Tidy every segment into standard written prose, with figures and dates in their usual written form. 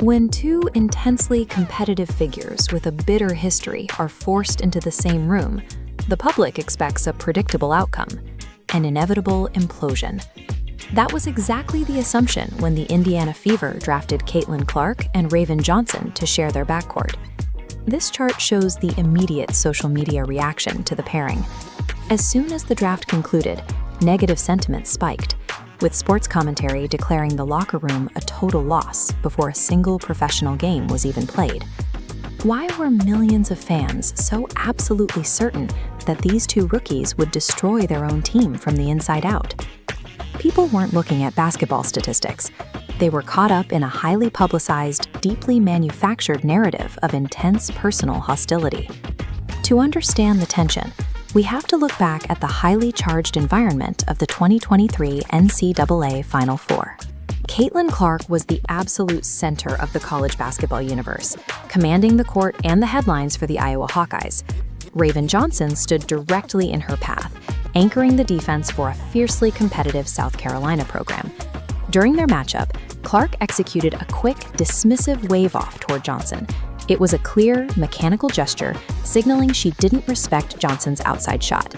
When two intensely competitive figures with a bitter history are forced into the same room, the public expects a predictable outcome, an inevitable implosion. That was exactly the assumption when the Indiana Fever drafted Caitlin Clark and Raven Johnson to share their backcourt. This chart shows the immediate social media reaction to the pairing. As soon as the draft concluded, negative sentiment spiked, with sports commentary declaring the locker room a total loss before a single professional game was even played. Why were millions of fans so absolutely certain that these two rookies would destroy their own team from the inside out? People weren't looking at basketball statistics. They were caught up in a highly publicized, deeply manufactured narrative of intense personal hostility. To understand the tension, we have to look back at the highly charged environment of the 2023 NCAA Final Four. Caitlin Clark was the absolute center of the college basketball universe, commanding the court and the headlines for the Iowa Hawkeyes. Raven Johnson stood directly in her path, anchoring the defense for a fiercely competitive South Carolina program. During their matchup, Clark executed a quick, dismissive wave-off toward Johnson. It was a clear, mechanical gesture, signaling she didn't respect Johnson's outside shot.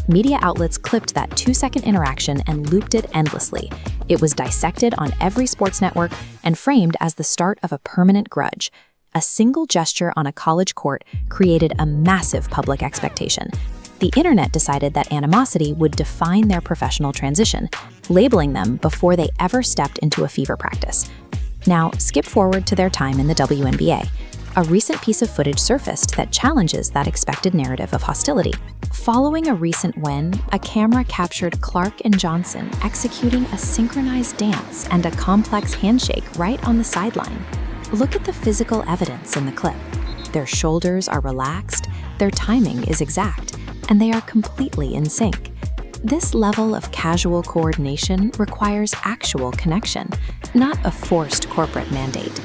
Media outlets clipped that 2-second interaction and looped it endlessly. It was dissected on every sports network and framed as the start of a permanent grudge. A single gesture on a college court created a massive public expectation. The internet decided that animosity would define their professional transition, labeling them before they ever stepped into a Fever practice. Now, skip forward to their time in the WNBA. A recent piece of footage surfaced that challenges that expected narrative of hostility. Following a recent win, a camera captured Clark and Johnson executing a synchronized dance and a complex handshake right on the sideline. Look at the physical evidence in the clip. Their shoulders are relaxed, their timing is exact, and they are completely in sync. This level of casual coordination requires actual connection, not a forced corporate mandate.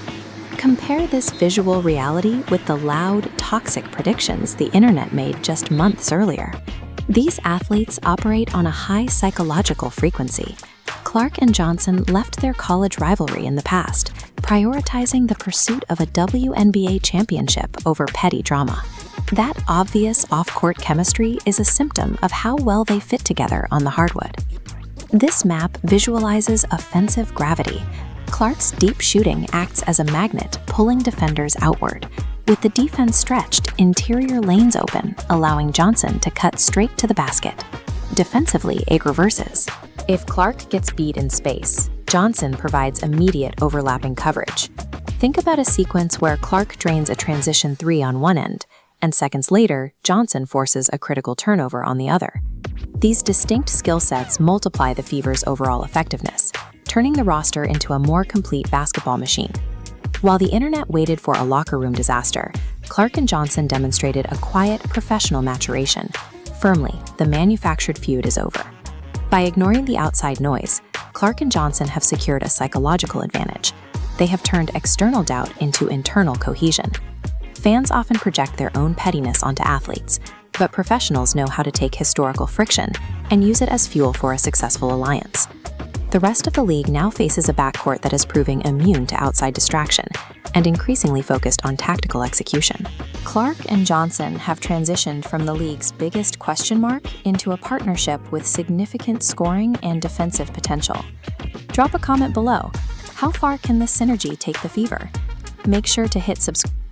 Compare this visual reality with the loud, toxic predictions the internet made just months earlier. These athletes operate on a high psychological frequency. Clark and Johnson left their college rivalry in the past, prioritizing the pursuit of a WNBA championship over petty drama. That obvious off-court chemistry is a symptom of how well they fit together on the hardwood. This map visualizes offensive gravity. Clark's deep shooting acts as a magnet, pulling defenders outward. With the defense stretched, interior lanes open, allowing Johnson to cut straight to the basket. Defensively, it reverses. If Clark gets beat in space, Johnson provides immediate overlapping coverage. Think about a sequence where Clark drains a transition three on one end, and seconds later, Johnson forces a critical turnover on the other. These distinct skill sets multiply the Fever's overall effectiveness, turning the roster into a more complete basketball machine. While the internet waited for a locker room disaster, Clark and Johnson demonstrated a quiet, professional maturation. Firmly, the manufactured feud is over. By ignoring the outside noise, Clark and Johnson have secured a psychological advantage. They have turned external doubt into internal cohesion. Fans often project their own pettiness onto athletes, but professionals know how to take historical friction and use it as fuel for a successful alliance. The rest of the league now faces a backcourt that is proving immune to outside distraction and increasingly focused on tactical execution. Clark and Johnson have transitioned from the league's biggest question mark into a partnership with significant scoring and defensive potential. Drop a comment below. How far can this synergy take the Fever? Make sure to hit subscribe.